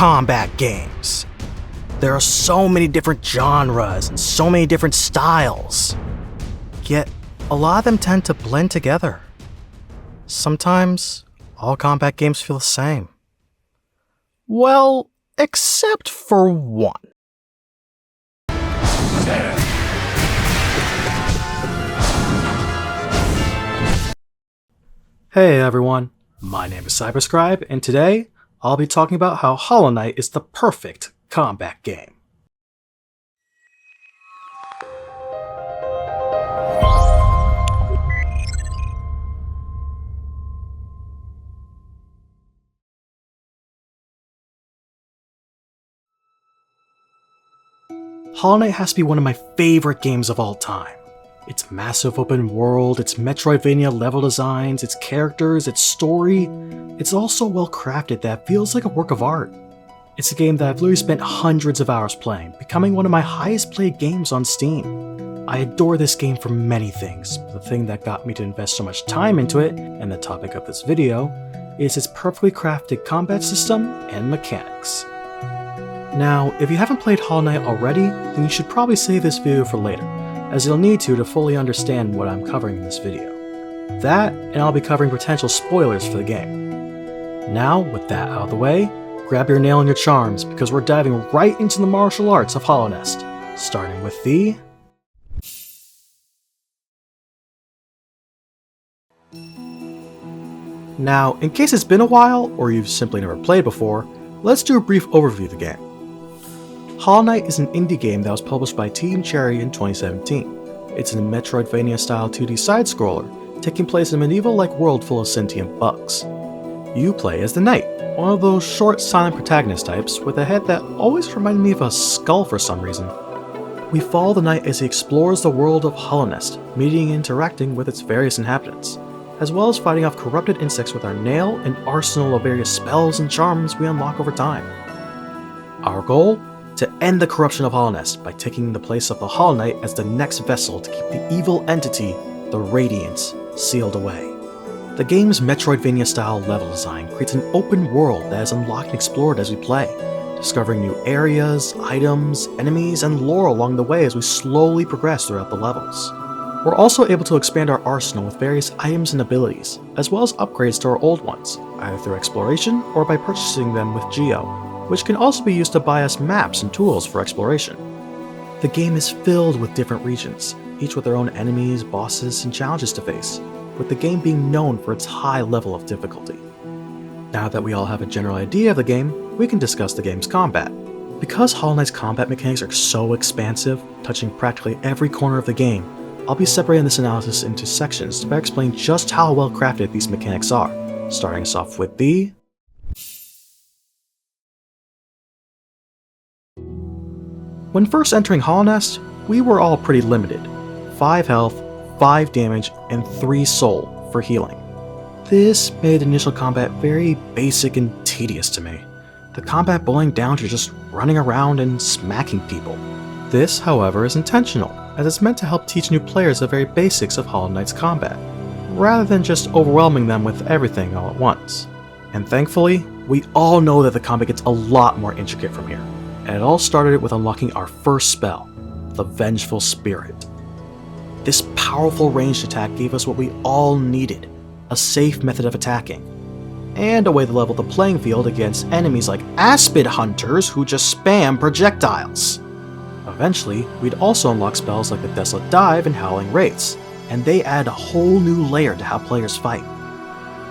combat games. There are so many different genres and so many different styles. Yet, a lot of them tend to blend together. Sometimes, all combat games feel the same. Well, except for one. Hey everyone, my name is Cyberscribe, and today I'll be talking about how Hollow Knight is the perfect combat game. Hollow Knight has to be one of my favorite games of all time. Its massive open world, its Metroidvania level designs, its characters, its story, it's all so well crafted that it feels like a work of art. It's a game that I've literally spent hundreds of hours playing, becoming one of my highest played games on Steam. I adore this game for many things, but the thing that got me to invest so much time into it, and the topic of this video, is its perfectly crafted combat system and mechanics. Now, if you haven't played Hollow Knight already, then you should probably save this video for later, as you'll need to fully understand what I'm covering in this video. That, and I'll be covering potential spoilers for the game. Now, with that out of the way, grab your nail and your charms, because we're diving right into the martial arts of Hollow Nest, starting with the... Now, in case it's been a while, or you've simply never played before, let's do a brief overview of the game. Hollow Knight is an indie game that was published by Team Cherry in 2017. It's a Metroidvania-style 2D side-scroller, taking place in a medieval-like world full of sentient bugs. You play as the Knight, one of those short, silent protagonist types with a head that always reminded me of a skull for some reason. We follow the Knight as he explores the world of Hollow Nest, meeting and interacting with its various inhabitants, as well as fighting off corrupted insects with our nail and arsenal of various spells and charms we unlock over time. Our goal? To end the corruption of Hollow Nest by taking the place of the Hollow Knight as the next vessel to keep the evil entity, the Radiance, sealed away. The game's Metroidvania-style level design creates an open world that is unlocked and explored as we play, discovering new areas, items, enemies, and lore along the way as we slowly progress throughout the levels. We're also able to expand our arsenal with various items and abilities, as well as upgrades to our old ones, either through exploration or by purchasing them with Geo, which can also be used to buy us maps and tools for exploration. The game is filled with different regions, each with their own enemies, bosses, and challenges to face, with the game being known for its high level of difficulty. Now that we all have a general idea of the game, we can discuss the game's combat. Because Hollow Knight's combat mechanics are so expansive, touching practically every corner of the game, I'll be separating this analysis into sections to better explain just how well crafted these mechanics are, starting us off with the... When first entering Hollow Nest, we were all pretty limited. 5 health, 5 damage, and 3 soul for healing. This made initial combat very basic and tedious to me, the combat boiling down to just running around and smacking people. This, however, is intentional, as it's meant to help teach new players the very basics of Hollow Knight's combat, rather than just overwhelming them with everything all at once. And thankfully, we all know that the combat gets a lot more intricate from here. And it all started with unlocking our first spell, the Vengeful Spirit. This powerful ranged attack gave us what we all needed, a safe method of attacking, and a way to level the playing field against enemies like Aspid Hunters who just spam projectiles. Eventually, we'd also unlock spells like the Desolate Dive and Howling Wraiths, and they add a whole new layer to how players fight.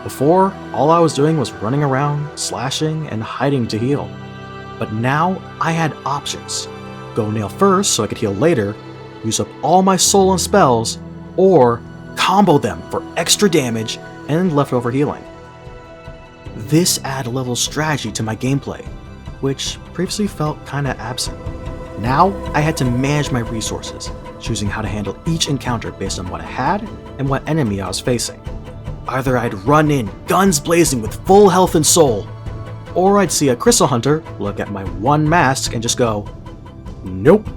Before, all I was doing was running around, slashing, and hiding to heal. But now, I had options. Go nail first so I could heal later, use up all my soul and spells, or combo them for extra damage and leftover healing. This added a level of strategy to my gameplay, which previously felt kinda absent. Now, I had to manage my resources, choosing how to handle each encounter based on what I had and what enemy I was facing. Either I'd run in, guns blazing with full health and soul, or I'd see a Crystal Hunter, look at my one mask, and just go, nope.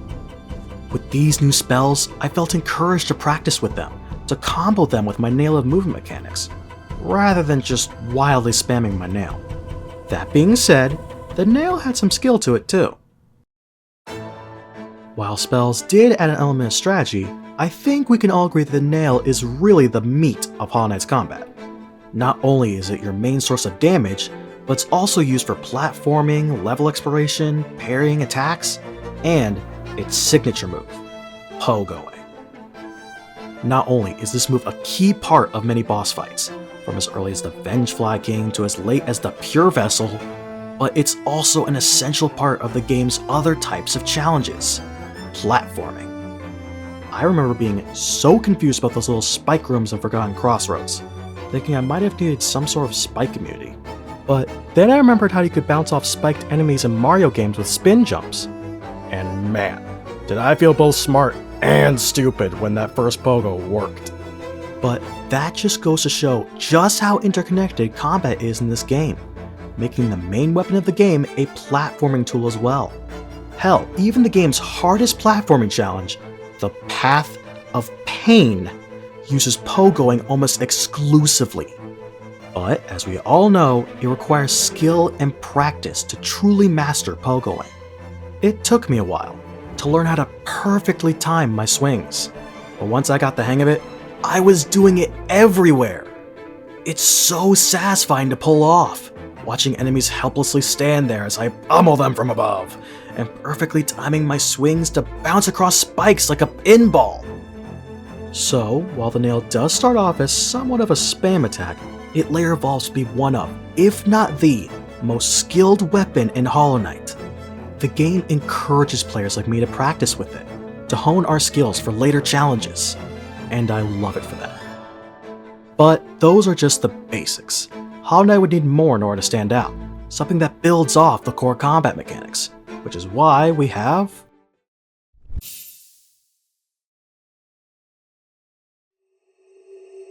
With these new spells, I felt encouraged to practice with them, to combo them with my nail of movement mechanics, rather than just wildly spamming my nail. That being said, the nail had some skill to it too. While spells did add an element of strategy, I think we can all agree that the nail is really the meat of Hollow Knight's combat. Not only is it your main source of damage, but it's also used for platforming, level exploration, parrying attacks, and its signature move, pogoing. Not only is this move a key part of many boss fights, from as early as the Vengefly King to as late as the Pure Vessel, but it's also an essential part of the game's other types of challenges, platforming. I remember being so confused about those little spike rooms in Forgotten Crossroads, thinking I might have needed some sort of spike immunity. But then I remembered how you could bounce off spiked enemies in Mario games with spin jumps. And man, did I feel both smart and stupid when that first pogo worked. But that just goes to show just how interconnected combat is in this game, making the main weapon of the game a platforming tool as well. Hell, even the game's hardest platforming challenge, the Path of Pain, uses pogoing almost exclusively. But as we all know, it requires skill and practice to truly master pogoing. It took me a while to learn how to perfectly time my swings, but once I got the hang of it, I was doing it everywhere. It's so satisfying to pull off, watching enemies helplessly stand there as I pummel them from above, and perfectly timing my swings to bounce across spikes like a pinball. So, while the nail does start off as somewhat of a spam attack, it later evolves to be one of, if not the, most skilled weapon in Hollow Knight. The game encourages players like me to practice with it, to hone our skills for later challenges, and I love it for that. But those are just the basics. Hollow Knight would need more in order to stand out, something that builds off the core combat mechanics, which is why we have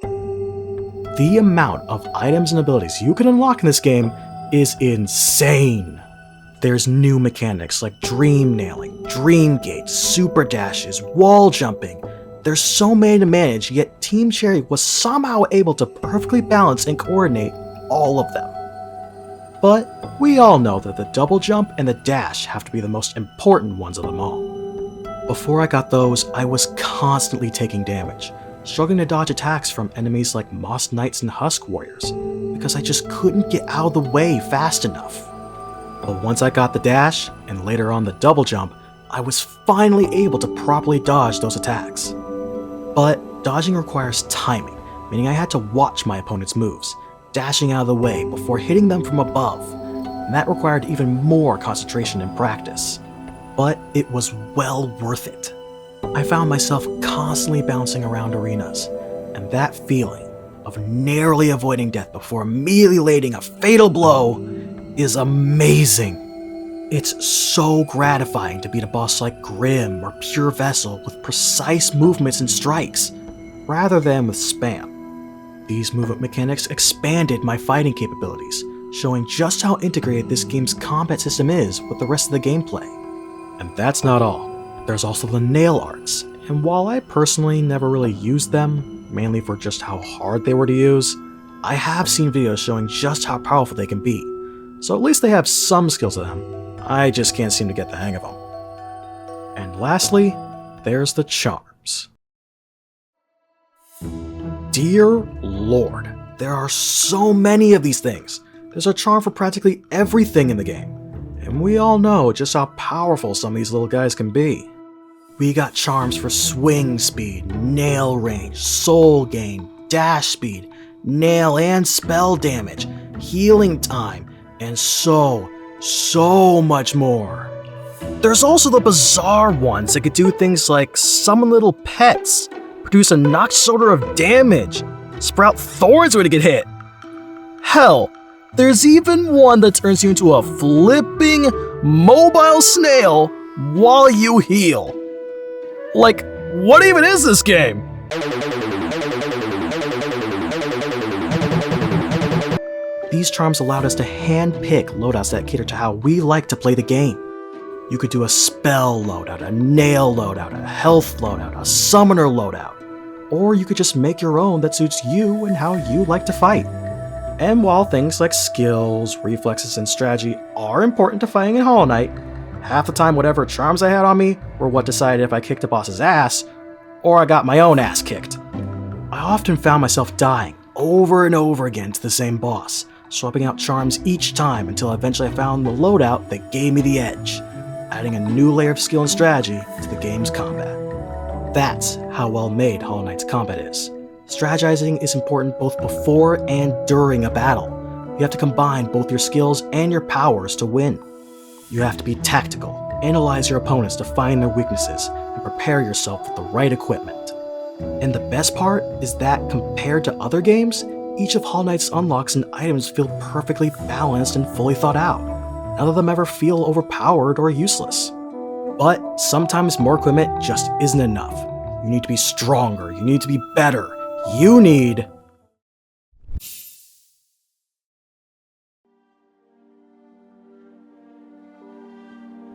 the amount of items and abilities you can unlock in this game is insane. There's new mechanics like dream nailing, dream gates, super dashes, wall jumping. There's so many to manage, yet Team Cherry was somehow able to perfectly balance and coordinate all of them. But we all know that the double jump and the dash have to be the most important ones of them all. Before I got those, I was constantly taking damage, struggling to dodge attacks from enemies like Moss Knights and Husk Warriors, because I just couldn't get out of the way fast enough. But once I got the dash, and later on the double jump, I was finally able to properly dodge those attacks. But dodging requires timing, meaning I had to watch my opponent's moves, dashing out of the way before hitting them from above, and that required even more concentration and practice. But it was well worth it. I found myself constantly bouncing around arenas, and that feeling of narrowly avoiding death before immediately landing a fatal blow is amazing. It's so gratifying to beat a boss like Grimm or Pure Vessel with precise movements and strikes, rather than with spam. These movement mechanics expanded my fighting capabilities, showing just how integrated this game's combat system is with the rest of the gameplay. And that's not all. There's also the nail arts, and while I personally never really used them, mainly for just how hard they were to use, I have seen videos showing just how powerful they can be, so at least they have some skill to them. I just can't seem to get the hang of them. And lastly, there's the charms. Dear Lord, there are so many of these things. There's a charm for practically everything in the game, and we all know just how powerful some of these little guys can be. We got charms for swing speed, nail range, soul gain, dash speed, nail and spell damage, healing time, and so much more. There's also the bizarre ones that could do things like summon little pets, produce a noxious odor of damage, sprout thorns when you get hit. Hell, there's even one that turns you into a flipping mobile snail while you heal. Like, what even is this game? These charms allowed us to hand-pick loadouts that cater to how we like to play the game. You could do a spell loadout, a nail loadout, a health loadout, a summoner loadout, or you could just make your own that suits you and how you like to fight. And while things like skills, reflexes, and strategy are important to fighting in Hollow Knight, half the time whatever charms I had on me were what decided if I kicked a boss's ass, or I got my own ass kicked. I often found myself dying over and over again to the same boss, swapping out charms each time until eventually I found the loadout that gave me the edge, adding a new layer of skill and strategy to the game's combat. That's how well made Hollow Knight's combat is. Strategizing is important both before and during a battle. You have to combine both your skills and your powers to win. You have to be tactical, analyze your opponents to find their weaknesses, and prepare yourself with the right equipment. And the best part is that compared to other games, each of Hollow Knight's unlocks and items feel perfectly balanced and fully thought out. None of them ever feel overpowered or useless. But sometimes more equipment just isn't enough. You need to be stronger, you need to be better, you need...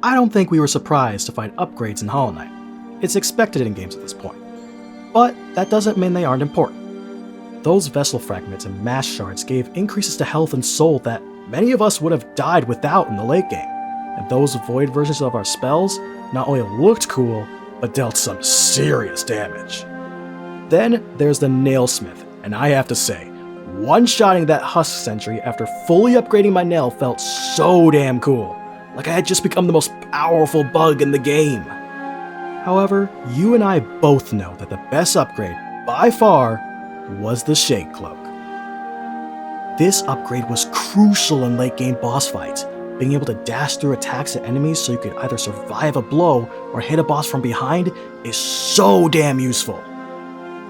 I don't think we were surprised to find upgrades in Hollow Knight. It's expected in games at this point. But that doesn't mean they aren't important. Those vessel fragments and mass shards gave increases to health and soul that many of us would have died without in the late game, and those void versions of our spells not only looked cool, but dealt some serious damage. Then there's the Nailsmith, and I have to say, one-shotting that husk sentry after fully upgrading my nail felt so damn cool, like I had just become the most powerful bug in the game. However, you and I both know that the best upgrade, by far, was the Shade Cloak. This upgrade was crucial in late game boss fights, being able to dash through attacks at enemies so you could either survive a blow or hit a boss from behind is so damn useful.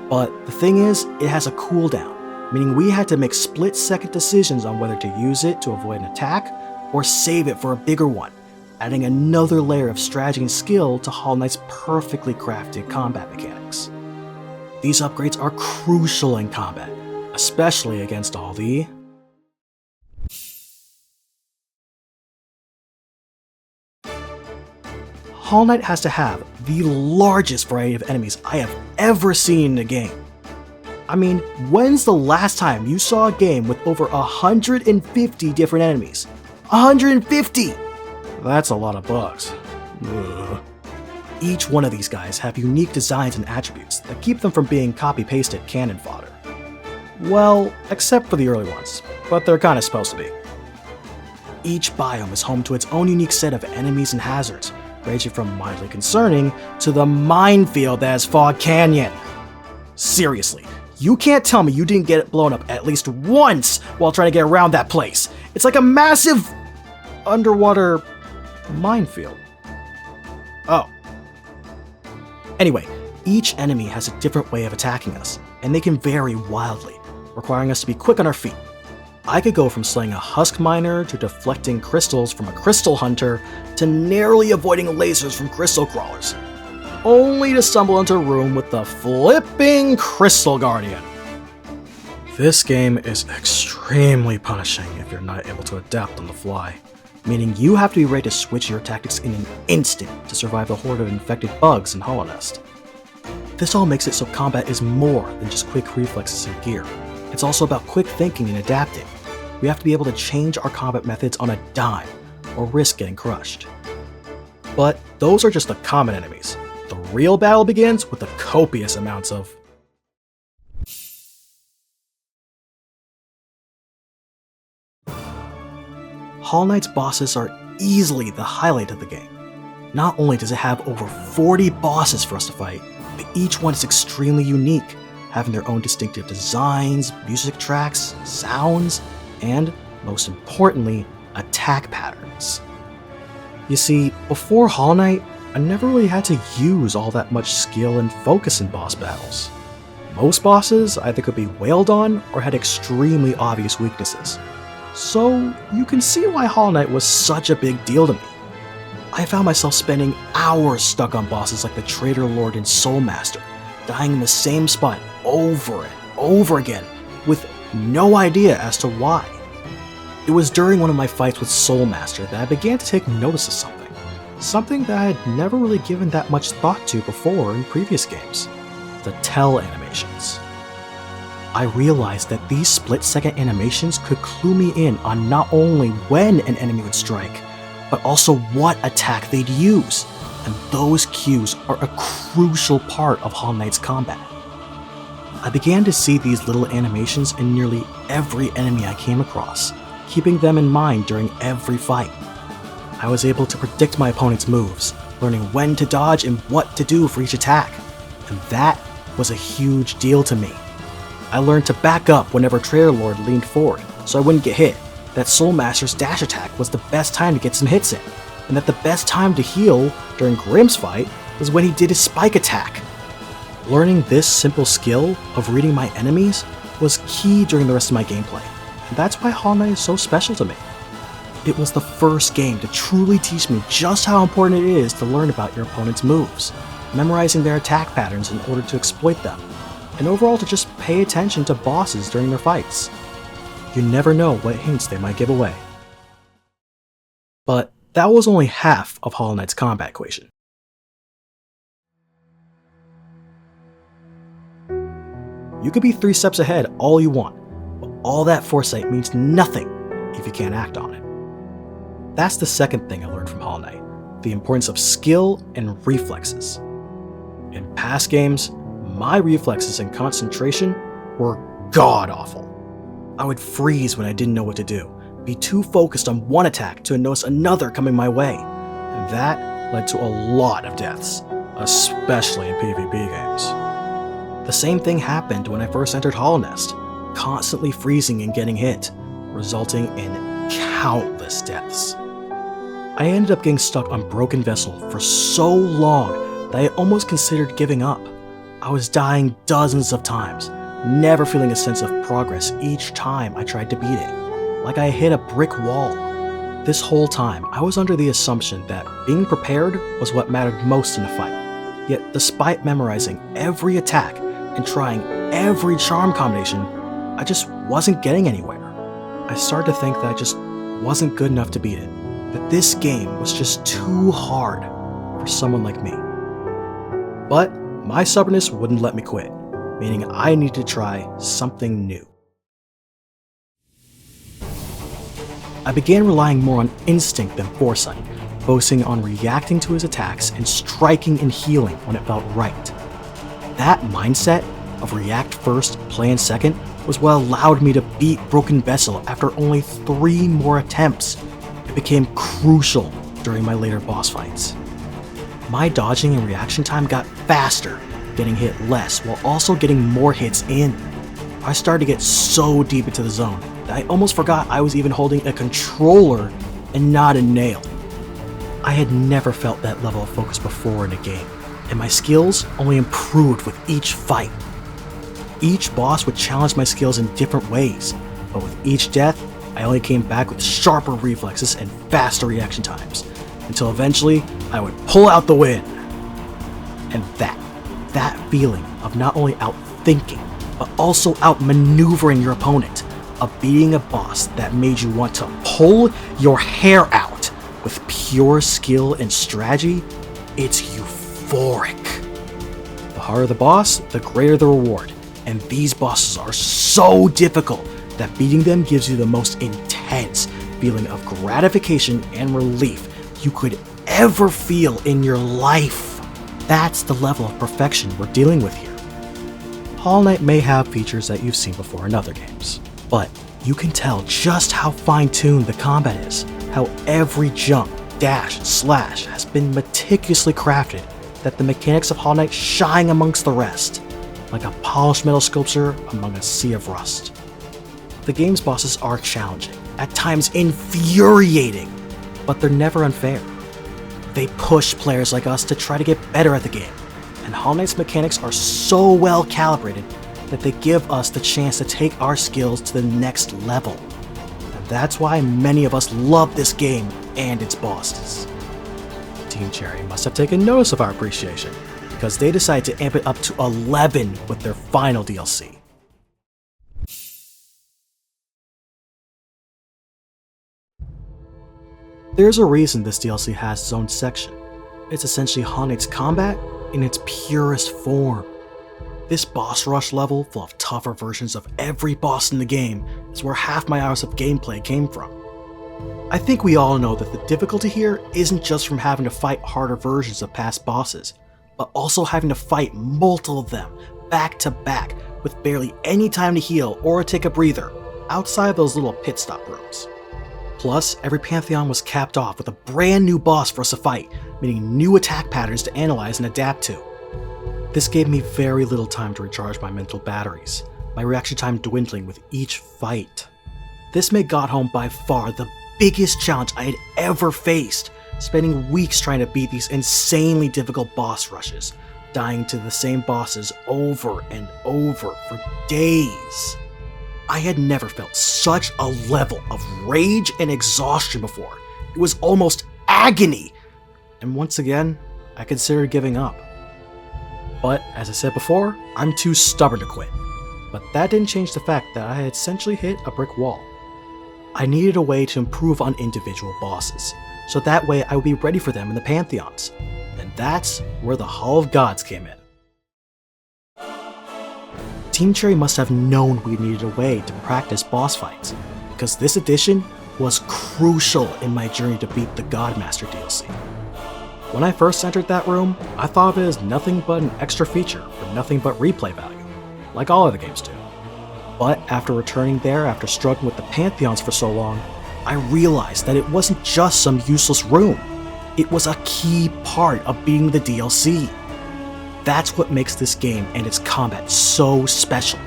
But the thing is, it has a cooldown, meaning we had to make split-second decisions on whether to use it to avoid an attack or save it for a bigger one, adding another layer of strategy and skill to Hollow Knight's perfectly crafted combat mechanics. These upgrades are crucial in combat, especially against all the... Hollow Knight has to have the largest variety of enemies I have ever seen in a game. I mean, when's the last time you saw a game with over 150 different enemies? 150! That's a lot of bugs. Ugh. Each one of these guys have unique designs and attributes that keep them from being copy-pasted cannon fodder. Well, except for the early ones, but they're kinda supposed to be. Each biome is home to its own unique set of enemies and hazards, ranging from mildly concerning to the minefield that is Fog Canyon. Seriously, you can't tell me you didn't get it blown up at least once while trying to get around that place. It's like a massive underwater minefield. Oh. Anyway, each enemy has a different way of attacking us, and they can vary wildly, requiring us to be quick on our feet. I could go from slaying a husk miner to deflecting crystals from a crystal hunter to narrowly avoiding lasers from crystal crawlers, only to stumble into a room with the flipping Crystal Guardian. This game is extremely punishing if you're not able to adapt on the fly, meaning you have to be ready to switch your tactics in an instant to survive the horde of infected bugs in Hollow Nest. This all makes it so combat is more than just quick reflexes and gear. It's also about quick thinking and adapting. We have to be able to change our combat methods on a dime, or risk getting crushed. But those are just the common enemies. The real battle begins with the copious amounts of... Hollow Knight's bosses are easily the highlight of the game. Not only does it have over 40 bosses for us to fight, but each one is extremely unique, having their own distinctive designs, music tracks, sounds, and, most importantly, attack patterns. You see, before Hollow Knight, I never really had to use all that much skill and focus in boss battles. Most bosses either could be wailed on or had extremely obvious weaknesses. So you can see why Hollow Knight was such a big deal to me. I found myself spending hours stuck on bosses like the Traitor Lord and Soul Master, dying in the same spot over and over again, with no idea as to why. It was during one of my fights with Soul Master that I began to take notice of something that I had never really given that much thought to before in previous games: the tell animations. I realized that these split-second animations could clue me in on not only when an enemy would strike, but also what attack they'd use, and those cues are a crucial part of Hollow Knight's combat. I began to see these little animations in nearly every enemy I came across, keeping them in mind during every fight. I was able to predict my opponent's moves, learning when to dodge and what to do for each attack, and that was a huge deal to me. I learned to back up whenever Traitor Lord leaned forward so I wouldn't get hit, that Soul Master's dash attack was the best time to get some hits in, and that the best time to heal during Grimm's fight was when he did his spike attack. Learning this simple skill of reading my enemies was key during the rest of my gameplay, and that's why Hollow Knight is so special to me. It was the first game to truly teach me just how important it is to learn about your opponent's moves, memorizing their attack patterns in order to exploit them, and overall to just pay attention to bosses during their fights. You never know what hints they might give away. But that was only half of Hollow Knight's combat equation. You could be 3 steps ahead all you want, but all that foresight means nothing if you can't act on it. That's the second thing I learned from Hollow Knight, the importance of skill and reflexes. In past games, my reflexes and concentration were god-awful. I would freeze when I didn't know what to do, be too focused on one attack to notice another coming my way, and that led to a lot of deaths, especially in PvP games. The same thing happened when I first entered Hollow Nest, constantly freezing and getting hit, resulting in countless deaths. I ended up getting stuck on Broken Vessel for so long that I almost considered giving up. I was dying dozens of times, never feeling a sense of progress each time I tried to beat it, like I hit a brick wall. This whole time, I was under the assumption that being prepared was what mattered most in a fight. Yet despite memorizing every attack and trying every charm combination, I just wasn't getting anywhere. I started to think that I just wasn't good enough to beat it, that this game was just too hard for someone like me. But my stubbornness wouldn't let me quit, meaning I needed to try something new. I began relying more on instinct than foresight, focusing on reacting to his attacks and striking and healing when it felt right. That mindset of react first, plan second was what allowed me to beat Broken Vessel after only 3 more attempts. It became crucial during my later boss fights. My dodging and reaction time got faster, getting hit less while also getting more hits in. I started to get so deep into the zone that I almost forgot I was even holding a controller and not a nail. I had never felt that level of focus before in a game, and my skills only improved with each fight. Each boss would challenge my skills in different ways, but with each death, I only came back with sharper reflexes and faster reaction times, until eventually I would pull out the win. And that feeling of not only outthinking, but also outmaneuvering your opponent, of beating a boss that made you want to pull your hair out with pure skill and strategy, it's euphoric. The harder the boss, the greater the reward, and these bosses are so difficult that beating them gives you the most intense feeling of gratification and relief you could ever feel in your life. That's the level of perfection we're dealing with here. Hollow Knight may have features that you've seen before in other games, but you can tell just how fine-tuned the combat is, how every jump, dash, and slash has been meticulously crafted, that the mechanics of Hollow Knight shine amongst the rest, like a polished metal sculpture among a sea of rust. The game's bosses are challenging, at times infuriating, but they're never unfair. They push players like us to try to get better at the game, and Hollow Knight's mechanics are so well calibrated that they give us the chance to take our skills to the next level. And that's why many of us love this game and its bosses. Team Cherry must have taken notice of our appreciation, because they decided to amp it up to 11 with their final DLC. There's a reason this DLC has its own section. It's essentially Hollow Knight's combat in its purest form. This boss rush level, full of tougher versions of every boss in the game, is where half my hours of gameplay came from. I think we all know that the difficulty here isn't just from having to fight harder versions of past bosses, but also having to fight multiple of them, back to back, with barely any time to heal or take a breather, outside those little pit stop rooms. Plus, every Pantheon was capped off with a brand new boss for us to fight, meaning new attack patterns to analyze and adapt to. This gave me very little time to recharge my mental batteries, my reaction time dwindling with each fight. This made Got Home by far the biggest challenge I had ever faced, spending weeks trying to beat these insanely difficult boss rushes, dying to the same bosses over and over for days. I had never felt such a level of rage and exhaustion before. It was almost agony, and once again, I considered giving up. But, as I said before, I'm too stubborn to quit. But that didn't change the fact that I had essentially hit a brick wall. I needed a way to improve on individual bosses, so that way I would be ready for them in the Pantheons. And that's where the Hall of Gods came in. Team Cherry must have known we needed a way to practice boss fights, because this edition was crucial in my journey to beat the Godmaster DLC. When I first entered that room, I thought of it as nothing but an extra feature for nothing but replay value, like all other games do. But after returning there after struggling with the Pantheons for so long, I realized that it wasn't just some useless room. It was a key part of beating the DLC. That's what makes this game and its combat so special.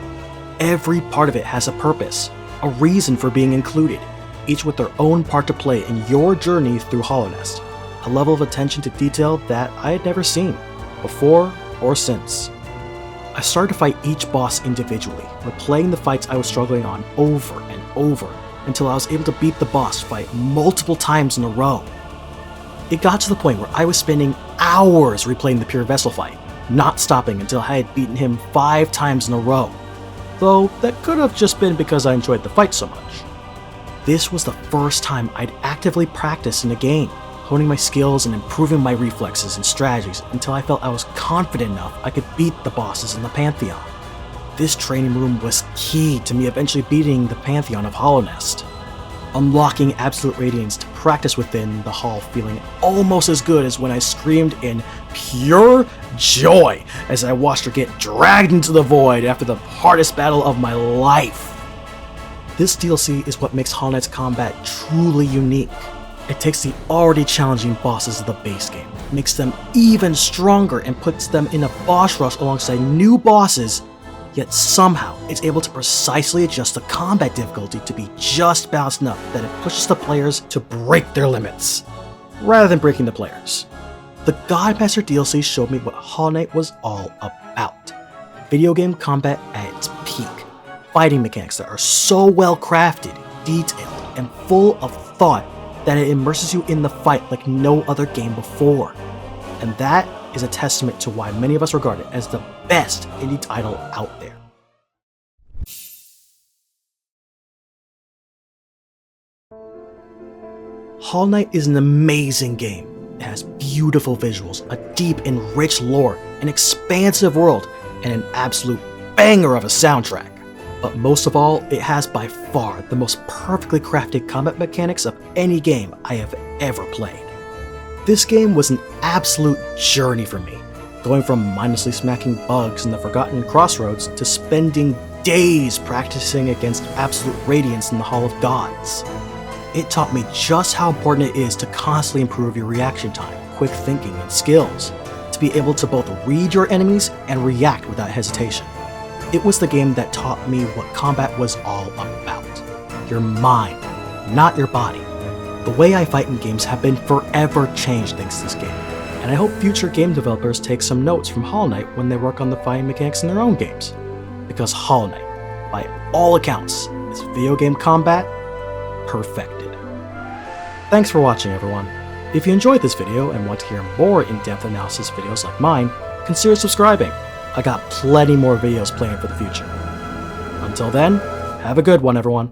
Every part of it has a purpose, a reason for being included, each with their own part to play in your journey through Hollow Nest. A level of attention to detail that I had never seen, before or since. I started to fight each boss individually, replaying the fights I was struggling on over and over, until I was able to beat the boss fight multiple times in a row. It got to the point where I was spending hours replaying the Pure Vessel fight, not stopping until I had beaten him 5 times in a row, though that could have just been because I enjoyed the fight so much. This was the first time I'd actively practiced in a game, honing my skills and improving my reflexes and strategies until I felt I was confident enough I could beat the bosses in the Pantheon. This training room was key to me eventually beating the Pantheon of Hollow Nest, unlocking Absolute Radiance to practice within the hall, feeling almost as good as when I screamed in pure joy as I watched her get dragged into the void after the hardest battle of my life. This DLC is what makes Hollow Knight's combat truly unique. It takes the already challenging bosses of the base game, makes them even stronger, and puts them in a boss rush alongside new bosses, yet somehow it's able to precisely adjust the combat difficulty to be just balanced enough that it pushes the players to break their limits, rather than breaking the players. The Godmaster DLC showed me what Hollow Knight was all about. Video game combat at its peak. Fighting mechanics that are so well crafted, detailed, and full of thought that it immerses you in the fight like no other game before. And that is a testament to why many of us regard it as the best indie title out there. Hollow Knight is an amazing game. It has beautiful visuals, a deep and rich lore, an expansive world, and an absolute banger of a soundtrack. But most of all, it has by far the most perfectly crafted combat mechanics of any game I have ever played. This game was an absolute journey for me, going from mindlessly smacking bugs in the Forgotten Crossroads to spending days practicing against Absolute Radiance in the Hall of Gods. It taught me just how important it is to constantly improve your reaction time, quick thinking, and skills, to be able to both read your enemies and react without hesitation. It was the game that taught me what combat was all about. Your mind, not your body. The way I fight in games have been forever changed thanks to this game, and I hope future game developers take some notes from Hollow Knight when they work on the fighting mechanics in their own games. Because Hollow Knight, by all accounts, is video game combat perfected. Thanks for watching, everyone. If you enjoyed this video and want to hear more in-depth analysis videos like mine, consider subscribing. I got plenty more videos planned for the future. Until then, have a good one, everyone.